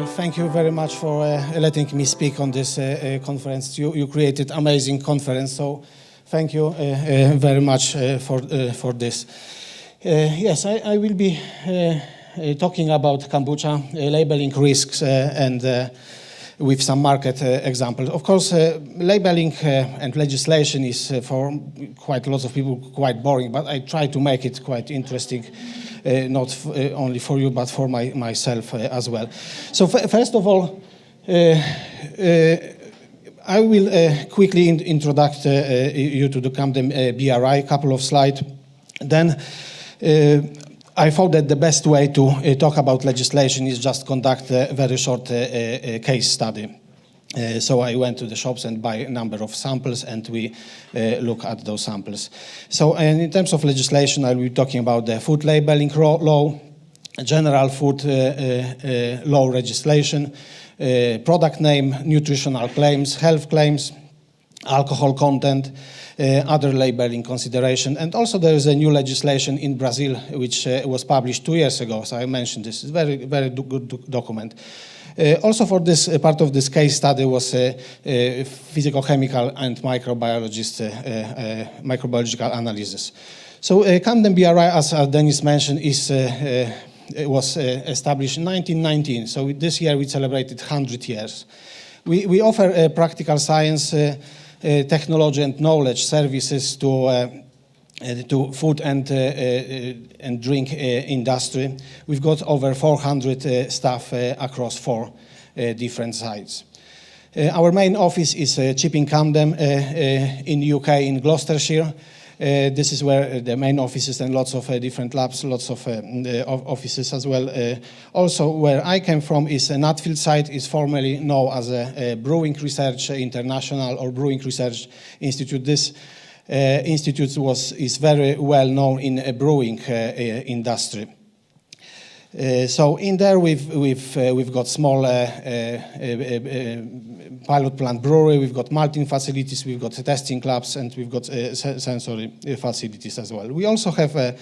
Thank you very much for letting me speak on this conference. You created amazing conference, so thank you very much for this. Yes, I will be talking about kombucha, labeling risks, and with some market examples. Of course, labeling and legislation is for quite lots of people quite boring, but I try to make it quite interesting. Not only for you, but for myself as well. So first of all, I will quickly introduce you to the Campden BRI, couple of slides. Then I thought that the best way to talk about legislation is just conduct a very short case study. So I went to the shops and buy a number of samples, and we look at those samples. So in terms of legislation, I'll be talking about the food labeling law, general food law legislation, product name, nutritional claims, health claims, alcohol content, other labeling consideration. And also there is a new legislation in Brazil, which was published 2 years ago. So I mentioned this. It's a very, very good document. Also for this part of this case study was physicochemical and microbiological analysis. So Campden BRI, as Dennis mentioned, was established in 1919. So this year we celebrated 100 years. We offer practical science, technology and knowledge services to food and drink industry. We've got over 400 staff across 4 different sites. Our main office is Chipping Campden in UK in Gloucestershire. This is where the main office is, and lots of different labs, lots of offices as well. Also, where I came from is a Nutfield site, is formerly known as a Brewing Research International or Brewing Research Institute. This institute is very well known in a brewing industry. So in there we've got small pilot plant brewery, we've got malting facilities, we've got testing labs, and we've got sensory facilities as well. We also have a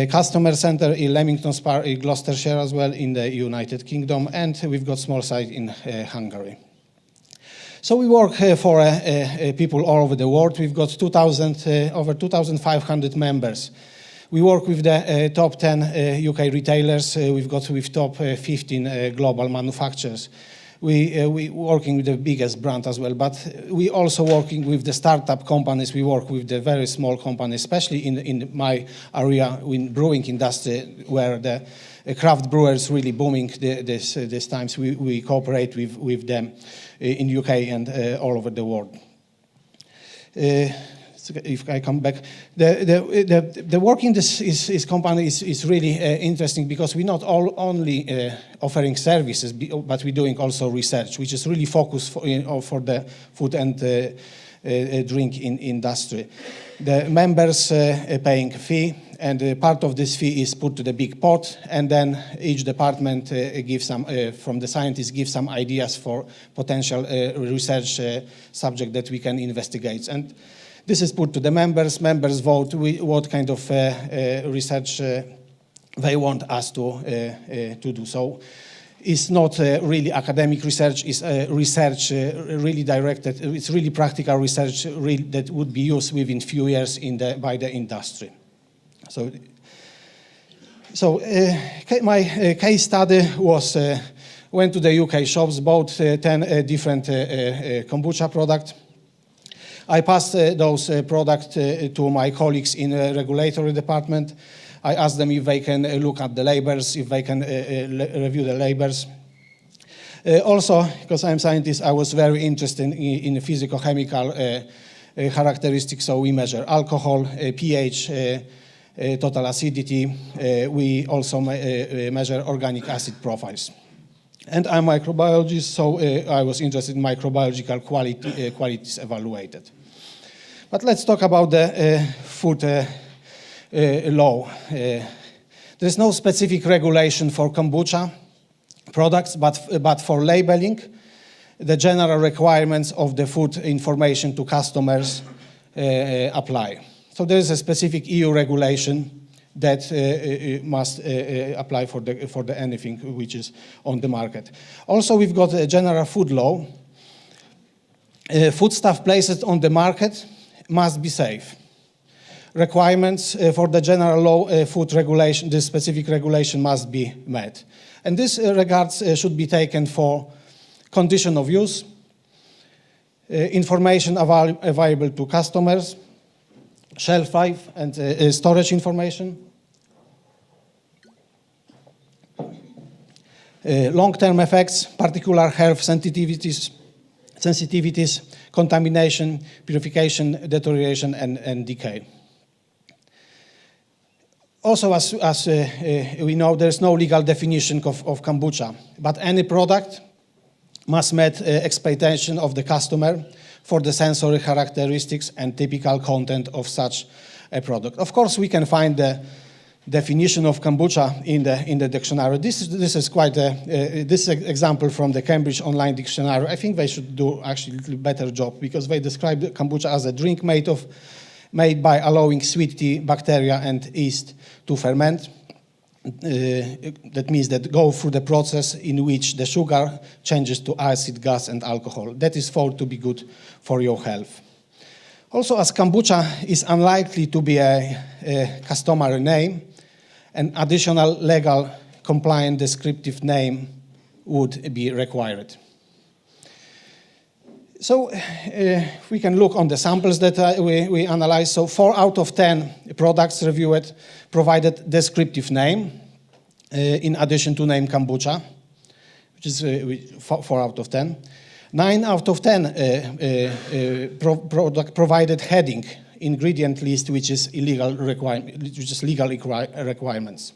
customer center in Leamington Spa in Gloucestershire as well in the United Kingdom, and we've got small site in Hungary. So we work for people all over the world. We've got over 2,500 members. We work with the top 10 UK retailers. We've got with top 15 global manufacturers. We working with the biggest brand as well, but we also working with the startup companies. We work with the very small companies, especially in my area in brewing industry, where the craft brewers really booming these times. We cooperate with them in UK and all over the world. If I come back, the work in this company is really interesting, because we're not only offering services, but we're doing also research, which is really focused for the food and drink industry. The members paying a fee, and part of this fee is put to the big pot, and then each department gives from the scientists gives some ideas for potential research subject that we can investigate. And this is put to the members. Members vote what kind of research they want us to do. So it's not really academic research. It's research really directed. It's really practical research that would be used within few years by the industry. So my case study was went to the UK shops, bought 10 different kombucha products. I passed those products to my colleagues in the regulatory department. I asked them if they can look at the labels, if they can review the labels. Also, because I'm a scientist, I was very interested in physicochemical characteristics. So we measure alcohol, pH, total acidity. We also measure organic acid profiles. And I'm a microbiologist, so I was interested in microbiological qualities evaluated. But let's talk about the food law. There's no specific regulation for kombucha products, but for labeling, the general requirements of the food information to customers apply. So there is a specific EU regulation that must apply for the anything which is on the market. Also, we've got a general food law. Foodstuff placed on the market must be safe. Requirements for the general law food regulation, this specific regulation must be met. And this regards should be taken for condition of use, information available to customers, shelf life and storage information, long-term effects, particular health sensitivities, contamination, purification, deterioration, and decay. Also, as we know, there's no legal definition of kombucha, but any product must meet expectation of the customer for the sensory characteristics and typical content of such a product. Of course, we can find the definition of kombucha in the dictionary. This is quite this example from the Cambridge Online Dictionary. I think they should do actually a little better job, because they describe kombucha as a drink made by allowing sweet tea bacteria and yeast to ferment. That means that go through the process in which the sugar changes to acid, gas, and alcohol. That is thought to be good for your health. Also, as kombucha is unlikely to be a customary name, an additional legal compliant descriptive name would be required. So we can look on the samples that we analyzed. So 4 out of 10 products reviewed provided descriptive name in addition to name kombucha, which is 4 out of 10. 9 out of 10 product provided heading, ingredient list, which is legal requirements.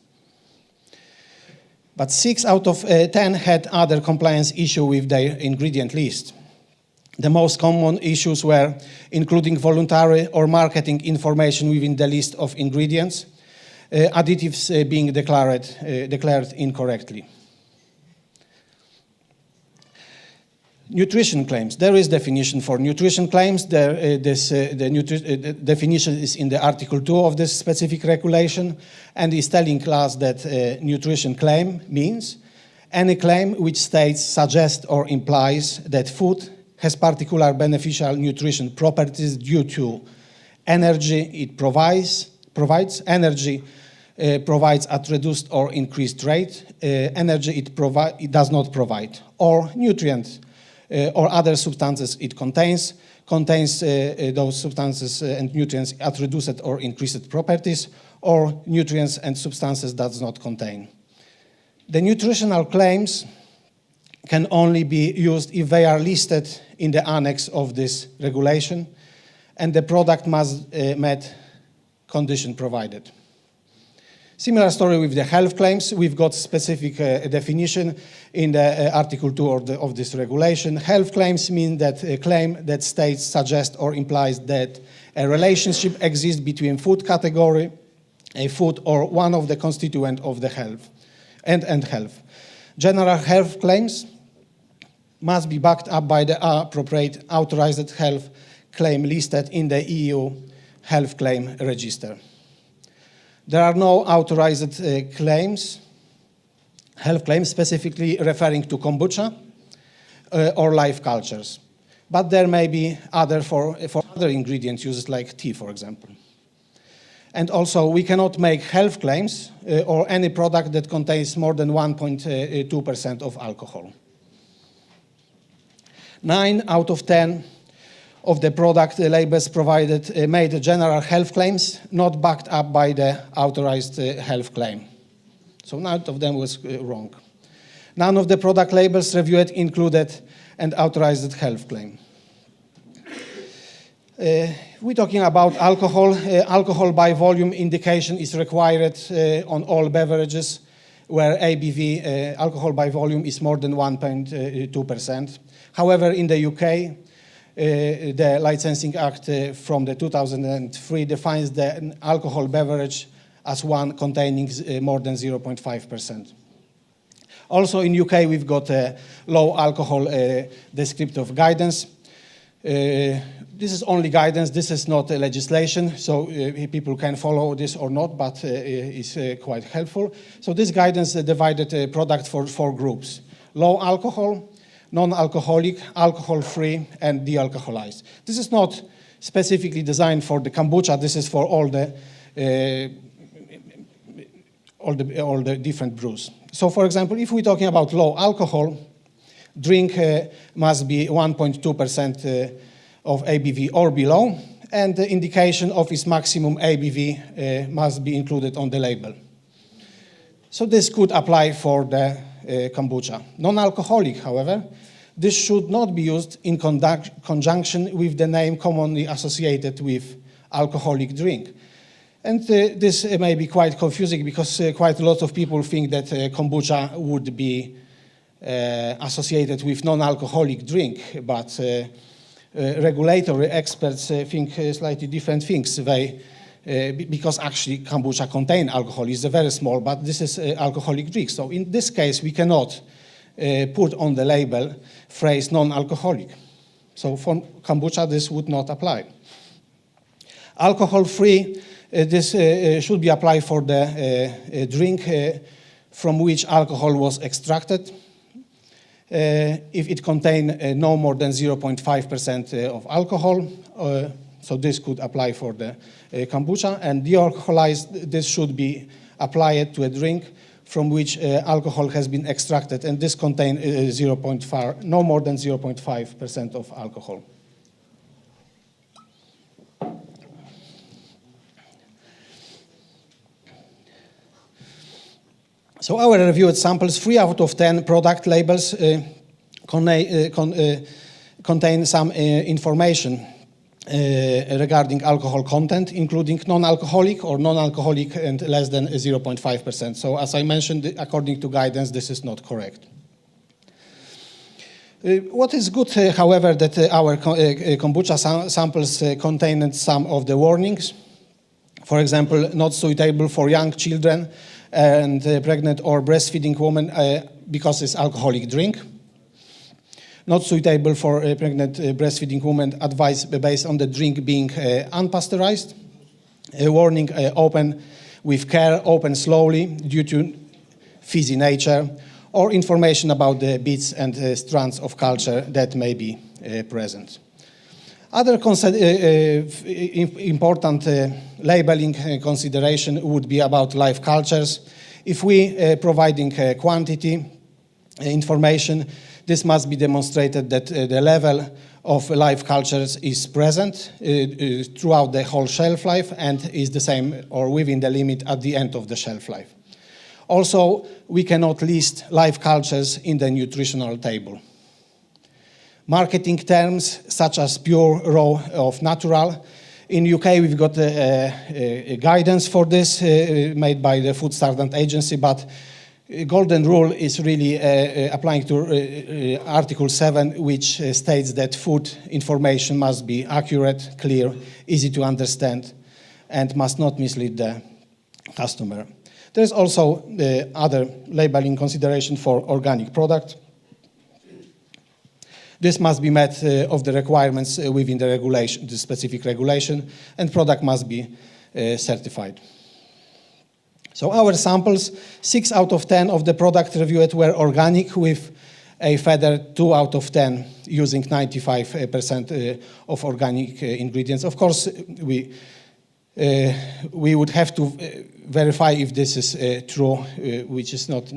But 6 out of 10 had other compliance issue with their ingredient list. The most common issues were including voluntary or marketing information within the list of ingredients, additives being declared incorrectly. Nutrition claims. There is definition for nutrition claims. The definition is in the Article 2 of this specific regulation, and is telling us that nutrition claim means any claim which states, suggests, or implies that food has particular beneficial nutrition properties due to energy it provides energy provides at reduced or increased rate, energy it does not provide, or nutrients or other substances it contains those substances and nutrients at reduced or increased properties, or nutrients and substances does not contain. The nutritional claims can only be used if they are listed in the annex of this regulation, and the product must meet condition provided. Similar story with the health claims. We've got specific definition in the Article 2 of this regulation. Health claims mean that a claim that states, suggests, or implies that a relationship exists between food category, a food, or one of the constituents of the health and health. General health claims must be backed up by the appropriate authorized health claim listed in the EU Health Claim Register. There are no authorized health claims specifically referring to kombucha or live cultures, but there may be other for other ingredients used like tea, for example. And also, we cannot make health claims or any product that contains more than 1.2% of alcohol. 9 out of 10 of the product labels provided made general health claims not backed up by the authorized health claim. So none of them was wrong. None of the product labels reviewed included an authorized health claim. We're talking about alcohol. Alcohol by volume indication is required on all beverages where ABV, alcohol by volume, is more than 1.2%. However, in the UK, the Licensing Act from the 2003 defines the alcohol beverage as one containing more than 0.5%. Also in UK, we've got a low alcohol descriptive guidance. This is only guidance, this is not legislation, so people can follow this or not, but it's quite helpful. So this guidance divided product for 4 groups: low alcohol, non-alcoholic, alcohol-free, and de-alcoholized. This is not specifically designed for the kombucha, this is for all the different brews. So for example, if we're talking about low alcohol, drink must be 1.2% of ABV or below, and the indication of its maximum ABV must be included on the label. So this could apply for the kombucha. Non-alcoholic, however, this should not be used in conjunction with the name commonly associated with alcoholic drink. And this may be quite confusing because quite a lot of people think that kombucha would be associated with non-alcoholic drink, but regulatory experts think slightly different things. Because actually kombucha contains alcohol, it's very small, but this is alcoholic drink. So in this case, we cannot put on the label phrase non-alcoholic. So for kombucha, this would not apply. Alcohol-free, this should be applied for the drink from which alcohol was extracted. If it contains no more than 0.5% of alcohol, so this could apply for the kombucha. And de-alcoholized, this should be applied to a drink from which alcohol has been extracted, and this contains no more than 0.5% of alcohol. So our reviewed samples, 3 out of 10 product labels contain some information regarding alcohol content, including non-alcoholic or non-alcoholic and less than 0.5%. So as I mentioned, according to guidance, this is not correct. What is good, however, that our kombucha samples contained some of the warnings. For example, not suitable for young children and pregnant or breastfeeding women because it's alcoholic drink. Not suitable for a pregnant breastfeeding woman, advice based on the drink being unpasteurized. A warning, open with care, open slowly due to fizzy nature, or information about the bits and strands of culture that may be present. Other important labeling consideration would be about live cultures. If we providing quantity information, this must be demonstrated that the level of live cultures is present throughout the whole shelf life and is the same or within the limit at the end of the shelf life. Also, we cannot list live cultures in the nutritional table. Marketing terms such as pure, raw, of natural. In UK, we've got a guidance for this made by the Food Standard Agency, but golden rule is really applying to Article 7, which states that food information must be accurate, clear, easy to understand, and must not mislead the customer. There's also other labeling consideration for organic product. This must be met of the requirements within the regulation, the specific regulation, and product must be certified. So our samples, 6 out of 10 of the product reviewed were organic, with a further 2 out of 10 using 95% of organic ingredients. Of course, we would have to verify if this is true, which is not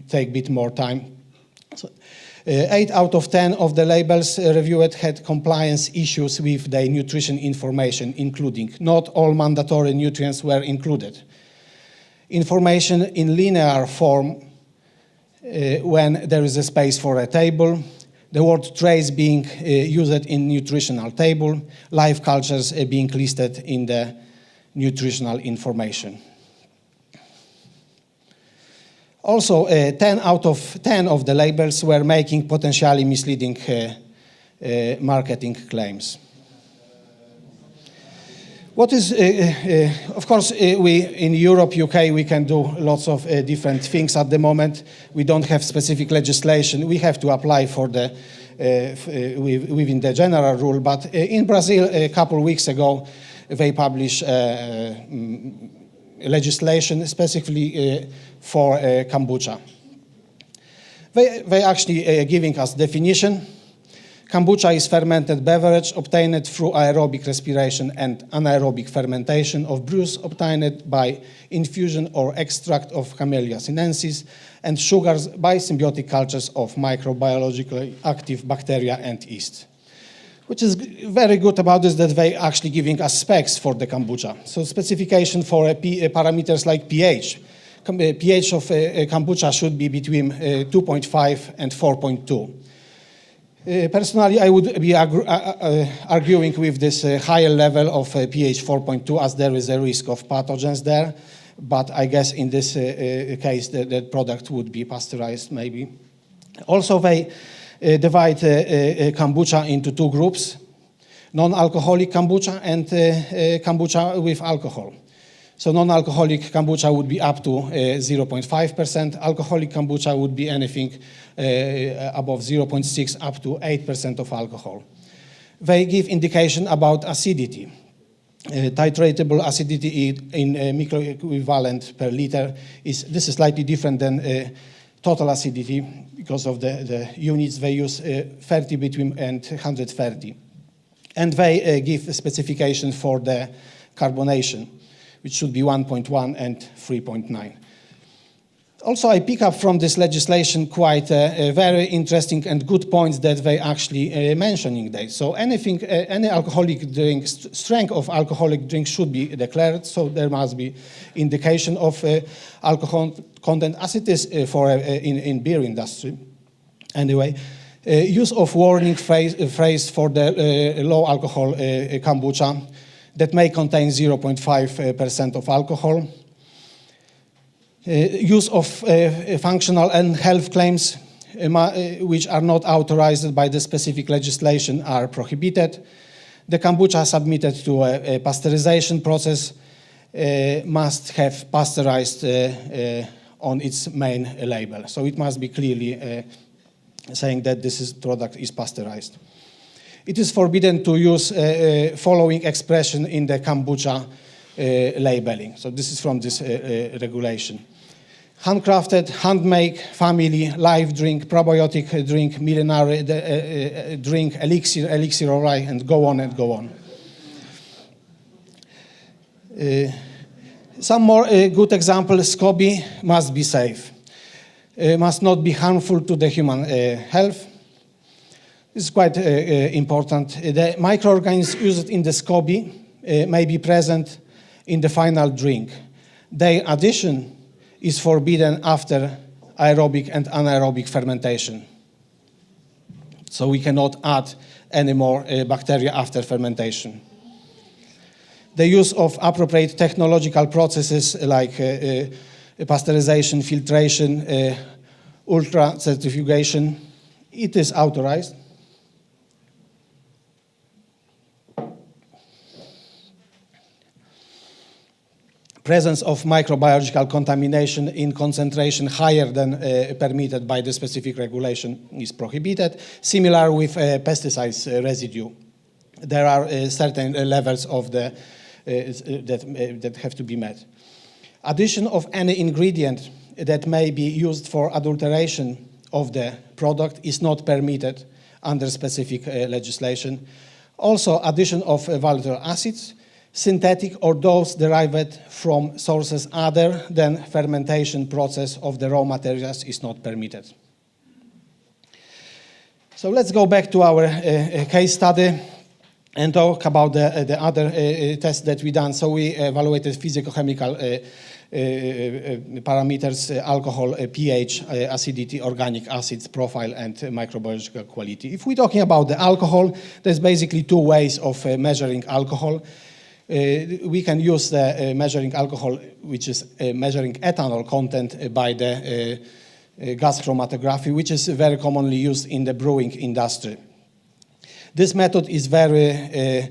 take a bit more time. So, 8 out of 10 of the labels reviewed had compliance issues with the nutrition information, including not all mandatory nutrients were included. Information in linear form when there is a space for a table, the word trace being used in nutritional table, live cultures being listed in the nutritional information. Also, 10 out of 10 of the labels were making potentially misleading marketing claims. What is, of course, we in Europe, UK, we can do lots of different things at the moment. We don't have specific legislation. We have to apply for the within the general rule. But in Brazil, a couple of weeks ago, they published legislation specifically for kombucha. They actually giving us definition. Kombucha is fermented beverage obtained through aerobic respiration and anaerobic fermentation of brews obtained by infusion or extract of Camellia sinensis and sugars by symbiotic cultures of microbiologically active bacteria and yeast. Which is very good about this, that they actually giving us specs for the kombucha. So specification for parameters like pH. pH of kombucha should be between 2.5 and 4.2. Personally, I would be arguing with this higher level of pH 4.2 as there is a risk of pathogens there. But I guess in this case, the product would be pasteurized maybe. Also, they divide kombucha into two groups, non-alcoholic kombucha and kombucha with alcohol. So non-alcoholic kombucha would be up to 0.5%. Alcoholic kombucha would be anything above 0.6 up to 8% of alcohol. They give indication about acidity. Titratable acidity in microequivalent per liter this is slightly different than total acidity because of the units they use 30 between and 130. And they give a specification for the carbonation, which should be 1.1 and 3.9. Also, I pick up from this legislation quite very interesting and good points that they actually mentioning there. So anything, any alcoholic drink, strength of alcoholic drink should be declared. So there must be indication of alcohol content, as it is for in beer industry. Anyway, use of warning phrase for the low alcohol kombucha that may contain 0.5% of alcohol. Use of functional and health claims which are not authorized by the specific legislation are prohibited. The kombucha submitted to a pasteurization process must have pasteurized on its main label. So it must be clearly saying that this product is pasteurized. It is forbidden to use following expression in the kombucha labeling. So this is from this regulation. Handcrafted, handmade, family, live drink, probiotic drink, millenary drink, elixir of life, and go on and go on. Some more good examples, SCOBY must be safe. Must not be harmful to the human health. This is quite important. The microorganisms used in the SCOBY may be present in the final drink. Their addition is forbidden after aerobic and anaerobic fermentation. So we cannot add any more bacteria after fermentation. The use of appropriate technological processes like pasteurization, filtration, ultra-centrifugation, it is authorized. Presence of microbiological contamination in concentration higher than permitted by the specific regulation is prohibited. Similar with pesticides residue. There are certain levels of the that have to be met. Addition of any ingredient that may be used for adulteration of the product is not permitted under specific legislation. Also, addition of volatile acids, synthetic or those derived from sources other than fermentation process of the raw materials is not permitted. So let's go back to our case study and talk about the other tests that we done. So we evaluated physicochemical parameters, alcohol, pH, acidity, organic acids profile, and microbiological quality. If we're talking about the alcohol, there's basically two ways of measuring alcohol. We can use the measuring alcohol, which is measuring ethanol content by the gas chromatography, which is very commonly used in the brewing industry. This method is very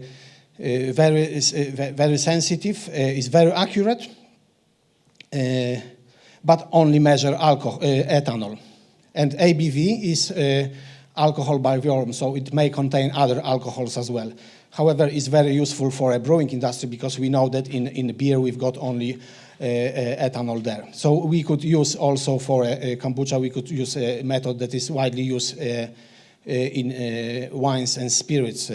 very sensitive, is very accurate, but only measure ethanol. And ABV is alcohol by volume, so it may contain other alcohols as well. However, it's very useful for a brewing industry because we know that in beer we've got only ethanol there. So we could use also for kombucha, we could use a method that is widely used in wines and spirits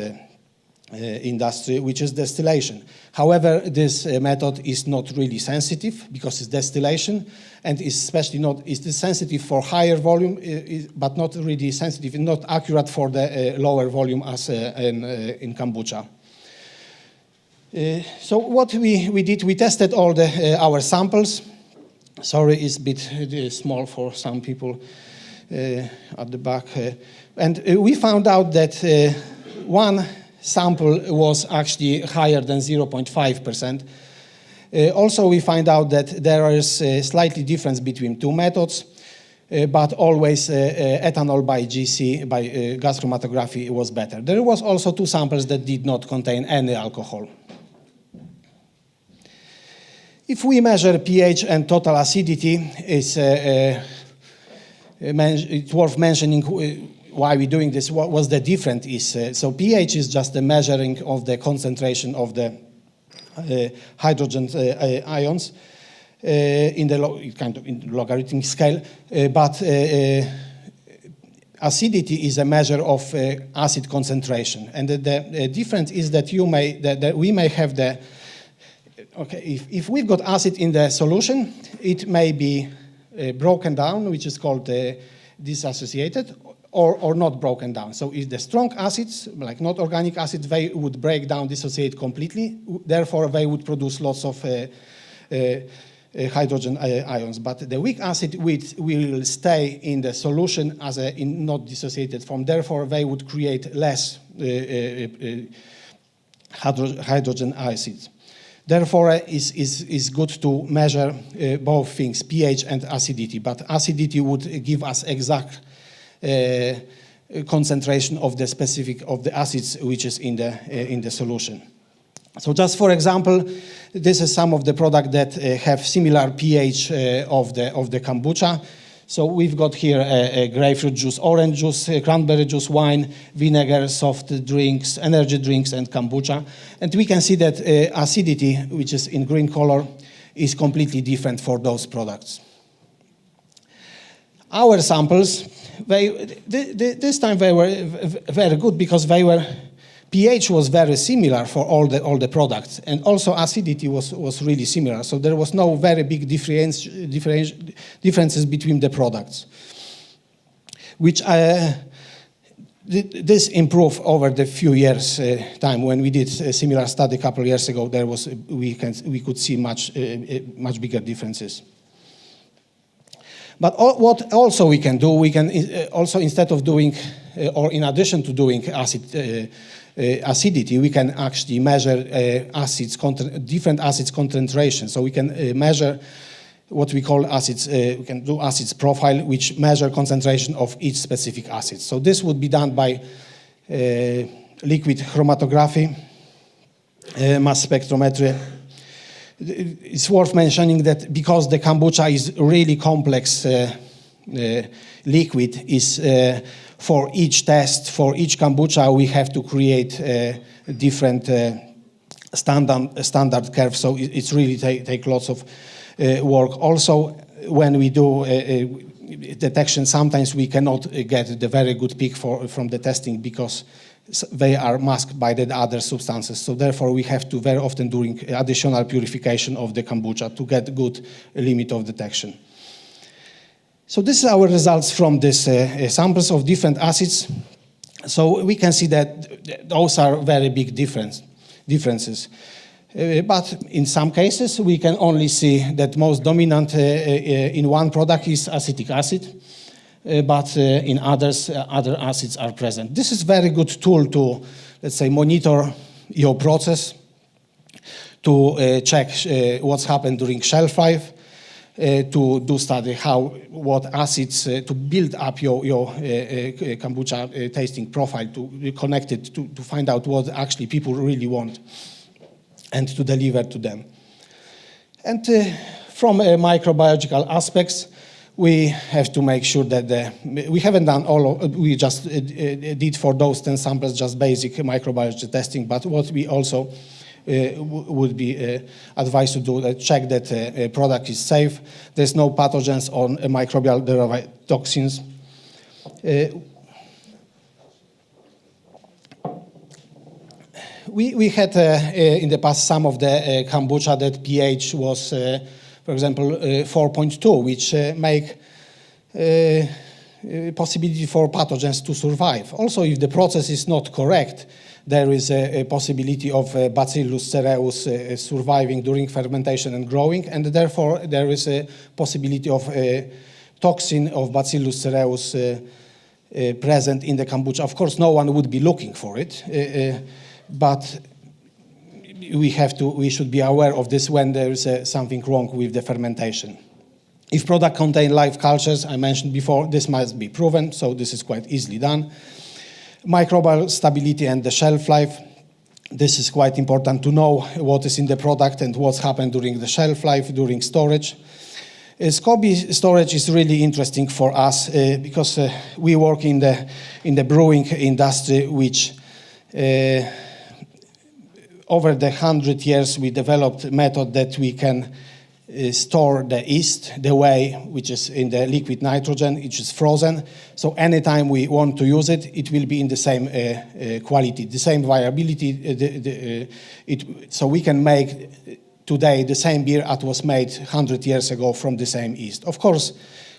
industry, which is distillation. However, this method is not really sensitive because it's distillation, and especially it's sensitive for higher volume, but not really sensitive, not accurate for the lower volume as in kombucha. So what we did, we tested all our samples. Sorry, it's a bit small for some people at the back. And we found out that one sample was actually higher than 0.5%. Also, we find out that there is a slightly difference between two methods, but always ethanol by GC, by gas chromatography, was better. There was also two samples that did not contain any alcohol. If we measure pH and total acidity, it's worth mentioning why we're doing this. What was the difference is, so pH is just the measuring of the concentration of the hydrogen ions in the kind of in logarithmic scale, but acidity is a measure of acid concentration, and the difference is that we may have the if we've got acid in the solution, it may be broken down, which is called disassociated, or not broken down. So if the strong acids, like not organic acids, they would break down, dissociate completely. Therefore, they would produce lots of hydrogen ions. But the weak acid will stay in the solution as not dissociated form. Therefore, they would create less hydrogen acids. Therefore, it's good to measure both things, pH and acidity. But acidity would give us exact concentration of the specific of the acids which is in the solution. So just for example, this is some of the products that have similar pH of the kombucha. So we've got here grapefruit juice, orange juice, cranberry juice, wine, vinegar, soft drinks, energy drinks, and kombucha. And we can see that acidity, which is in green color, is completely different for those products. Our samples, this time they were very good because pH was very similar for all the products, and also acidity was really similar. So there was no very big differences between the products, which this improved over the few years time. When we did a similar study a couple of years ago, we could see much bigger differences. But what also we can do, we can also, instead of doing, or in addition to doing acidity, we can actually measure different acids concentration. So we can measure what we call acids, we can do acids profile, which measure concentration of each specific acid. So this would be done by liquid chromatography, mass spectrometry. It's worth mentioning that because the kombucha is really complex liquid, for each test, for each kombucha, we have to create different standard curve. So it's really take lots of work. Also, when we do detection, sometimes we cannot get the very good peak from the testing because they are masked by the other substances. So therefore, we have to very often doing additional purification of the kombucha to get good limit of detection. So this is our results from this samples of different acids. So we can see that those are very big differences. But in some cases, we can only see that most dominant in one product is acetic acid. But in others, other acids are present. This is a very good tool to, let's say, monitor your process, to check what's happened during shelf life, to do study what acids to build up your kombucha tasting profile, to connect it to find out what actually people really want and to deliver to them. And from microbiological aspects, we have to make sure that we haven't done we just did for those 10 samples just basic microbiology testing, but what we also would be advised to do, check that a product is safe, there's no pathogens or microbial derived toxins. We had in the past some of the kombucha that pH was, for example, 4.2, which make possibility for pathogens to survive. Also, if the process is not correct, there is a possibility of Bacillus cereus surviving during fermentation and growing, and therefore there is a possibility of toxin of Bacillus cereus present in the kombucha. Of course, no one would be looking for it, but we should be aware of this when there is something wrong with the fermentation. If product contain live cultures, I mentioned before, this must be proven, so this is quite easily done. Microbial stability and the shelf life. This is quite important to know what is in the product and what's happened during the shelf life, during storage. SCOBY storage is really interesting for us because we work in the brewing industry, which over the 100 years we developed a method that we can store the yeast the way which is in the liquid nitrogen, which is frozen. So anytime we want to use it, it will be in the same quality, the same viability. So we can make today the same beer that was made 100 years ago from the same yeast. Of course,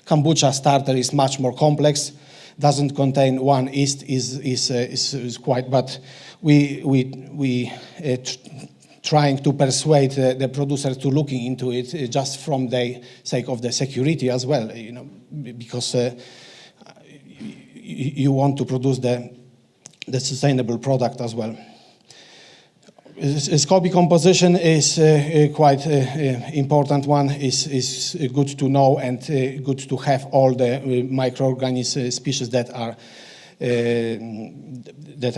kombucha starter is much more complex, doesn't contain one yeast, is quite, but we trying to persuade the producers to looking into it just from the sake of the security as well, because you want to produce the sustainable product as well. SCOBY composition is quite important one. Is good to know and good to have all the microorganism species that are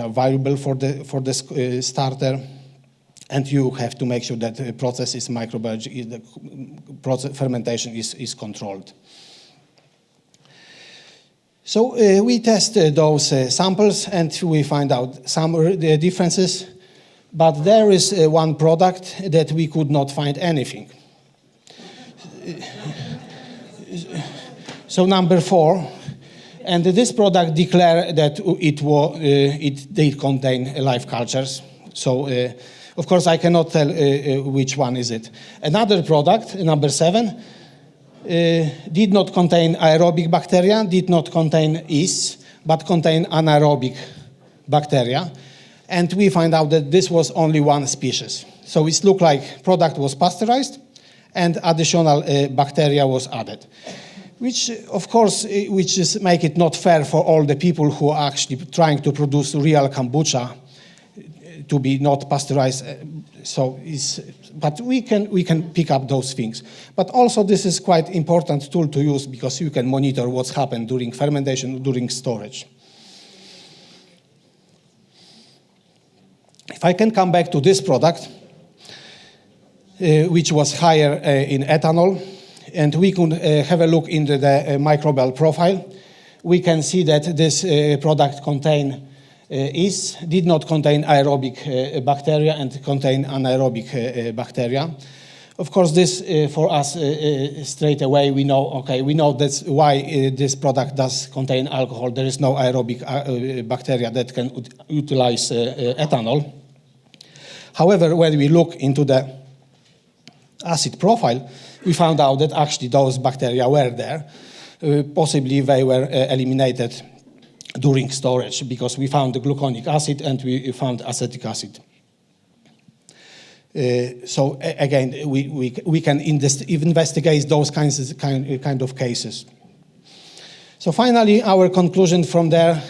valuable for the starter. And you have to make sure that the process is microbiology, the process fermentation is controlled. So we test those samples and we find out some differences, but there is one product that we could not find anything. So number 4, and this product declared that it did contain live cultures. So of course, I cannot tell which one is it. Another product, number 7, did not contain aerobic bacteria, did not contain yeast, but contain anaerobic bacteria. And we find out that this was only one species. So it looked like product was pasteurized and additional bacteria was added. Which, of course, make it not fair for all the people who are actually trying to produce real kombucha to be not pasteurized, but we can pick up those things. But also this is quite important tool to use because you can monitor what's happened during fermentation, during storage. If I can come back to this product, which was higher in ethanol, and we could have a look into the microbial profile, we can see that this product contained yeast, did not contain aerobic bacteria and contain anaerobic bacteria. Of course, this for us straight away we know that's why this product does contain alcohol. There is no aerobic bacteria that can utilize ethanol. However, when we look into the acid profile, we found out that actually those bacteria were there. Possibly they were eliminated during storage because we found the gluconic acid and we found acetic acid. So again, we can investigate those kind of cases. So finally, our conclusion from there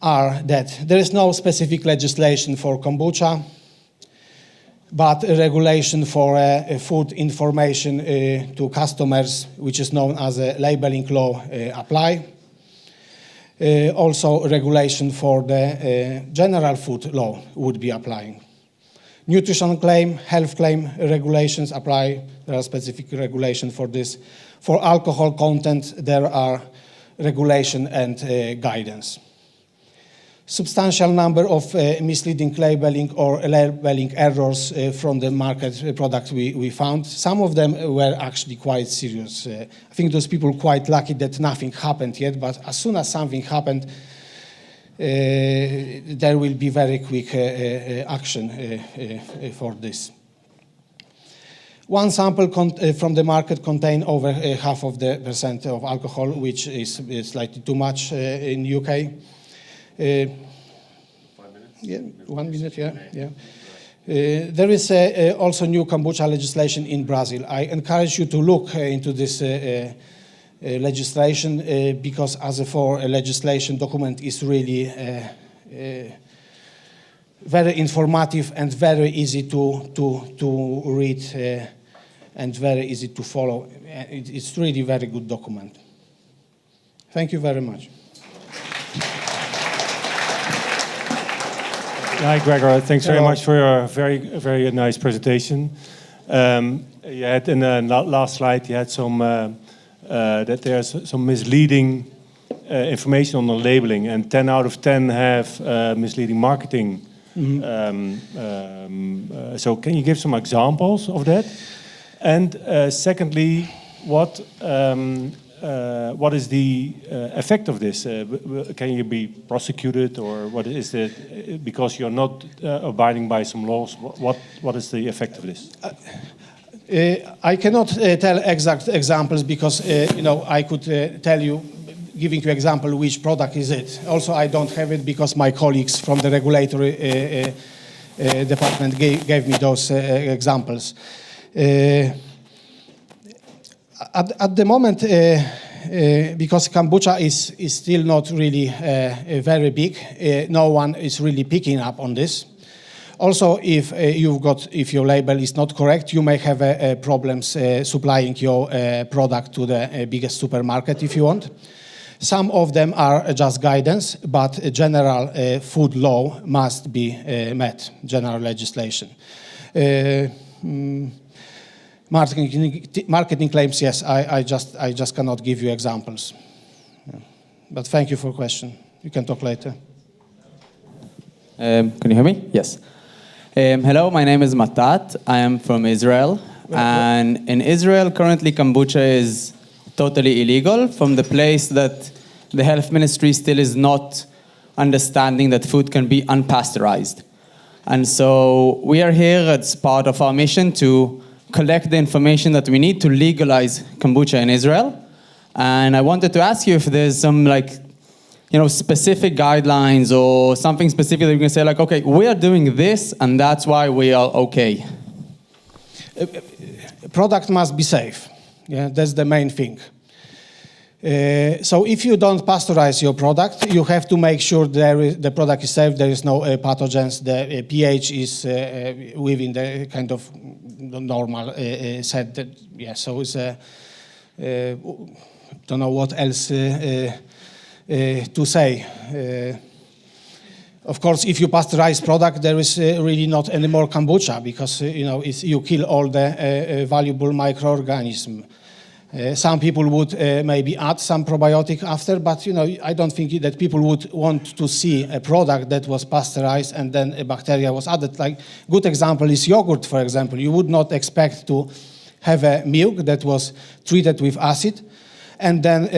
are that there is no specific legislation for kombucha. but a regulation for food information to customers, which is known as a labeling law, apply. Also, regulation for the general food law would be applying. Nutrition claim, health claim regulations apply. There are specific regulations for this. For alcohol content, there are regulation and guidance. Substantial number of misleading labeling or labeling errors from the market product we found. Some of them were actually quite serious. I think those people are quite lucky that nothing happened yet, but as soon as something happened, there will be very quick action for this. One sample from the market contained over 0.5% of alcohol, which is slightly too much in UK. 5 minutes? Yeah, 1 minute, yeah. There is also new kombucha legislation in Brazil. I encourage you to look into this legislation because as a legislation document is really very informative and very easy to read and very easy to follow. It's really a very good document. Thank you very much. Hi, Gregor. Thanks very much for your very nice presentation. You had in the last slide, you had some that there's some misleading information on the labeling, and 10 out of 10 have misleading marketing. So can you give some examples of that? And secondly, what is the effect of this? Can you be prosecuted, or what is it? Because you're not abiding by some laws, what is the effect of this? I cannot tell exact examples because I could tell you, giving you example which product is it. Also, I don't have it because my colleagues from the regulatory department gave me those examples. At the moment, because kombucha is still not really very big, no one is really picking up on this. Also, if your label is not correct, you may have problems supplying your product to the biggest supermarket if you want. Some of them are just guidance, but general food law must be met, general legislation. Marketing claims, yes, I just cannot give you examples. Yeah. But thank you for the question. You can talk later. Can you hear me? Yes. Hello, my name is Matat. I am from Israel. And in Israel, currently, kombucha is totally illegal from the place that the health ministry still is not understanding that food can be unpasteurized. And so we are here as part of our mission to collect the information that we need to legalize kombucha in Israel. And I wanted to ask you if there's some specific guidelines or something specific that you can say okay, we are doing this and that's why we are okay. Product must be safe. Yeah, that's the main thing. So if you don't pasteurize your product, you have to make sure the product is safe, there is no pathogens, the pH is within the kind of normal set. So it's don't know what else to say. Of course, if you pasteurize product, there is really not any more kombucha because you kill all the valuable microorganisms. Some people would maybe add some probiotic after, but I don't think that people would want to see a product that was pasteurized and then a bacteria was added. Like good example is yogurt, for example. You would not expect to have a milk that was treated with acid and then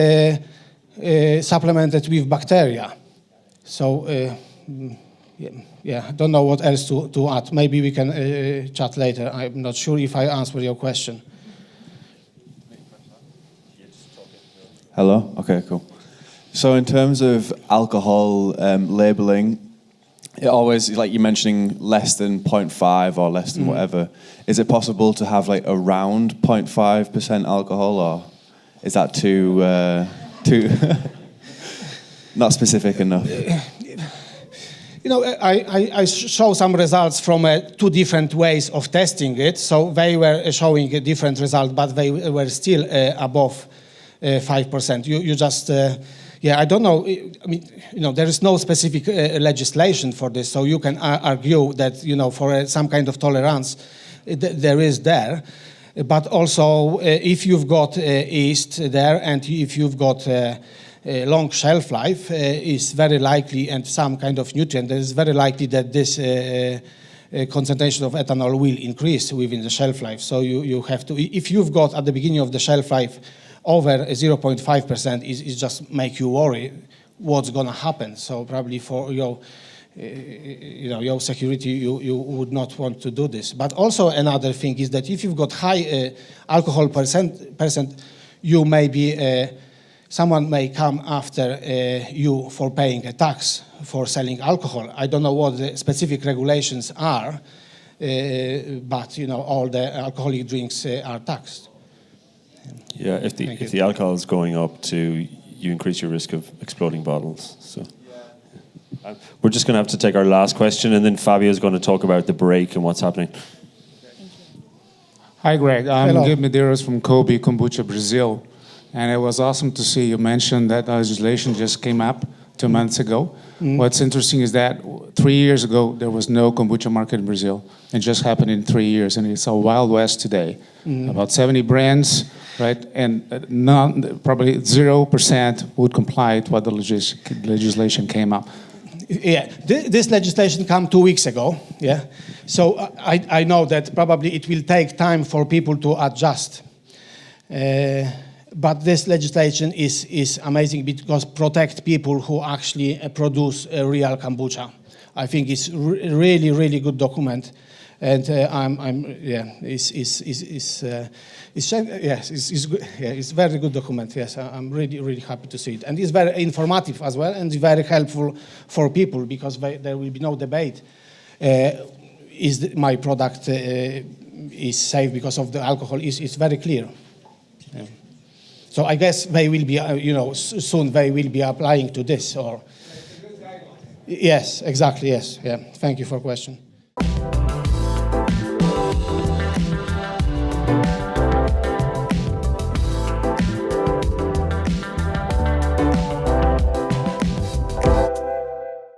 supplemented with bacteria. So I don't know what else to add. Maybe we can chat later. I'm not sure if I answered your question. Hello? Okay, cool. So in terms of alcohol labeling, it always, like you're mentioning, less than 0.5 or less than whatever. Is it possible to have around 0.5% alcohol, or is that too not specific enough? I show some results from 2 different ways of testing it. So they were showing a different result, but they were still above 5%. You just, I don't know. I mean, there is no specific legislation for this, so you can argue that, for some kind of tolerance, there is there. But also, if you've got yeast there, and if you've got long shelf life, is very likely, and some kind of nutrient, it is very likely that this concentration of ethanol will increase within the shelf life. So you have to, if you've got at the beginning of the shelf life over 0.5%, it just make you worry what's going to happen. So probably for your security, you would not want to do this. But also another thing is that if you've got high alcohol percent, you may be, someone may come after you for paying a tax for selling alcohol. I don't know what the specific regulations are, but all the alcoholic drinks are taxed. Yeah, if the alcohol is going up, you increase your risk of exploding bottles. So. We're just going to have to take our last question, and then Fabio is going to talk about the break and what's happening. Hi, Greg. I'm Hello. Gib Medeiros from Kobe, Kombucha, Brazil. And it was awesome to see you mention that legislation just came up 2 months ago. What's interesting is that 3 years ago, there was no kombucha market in Brazil. It just happened in 3 years, and it's a wild west today. About 70 brands, right? And probably 0% would comply to what the legislation came up. Yeah, this legislation came 2 weeks ago. Yeah, so I know that probably it will take time for people to adjust. But this legislation is amazing because protect people who actually produce a real kombucha. I think it's really, really good document, and it's very good document. Yes, I'm really, really happy to see it, and it's very informative as well, and very helpful for people because there will be no debate. My product is safe because of the alcohol? It's very clear. Yeah. So I guess they will be, soon they will be applying to this. Or yes, exactly. Yes, yeah. Thank you for the question.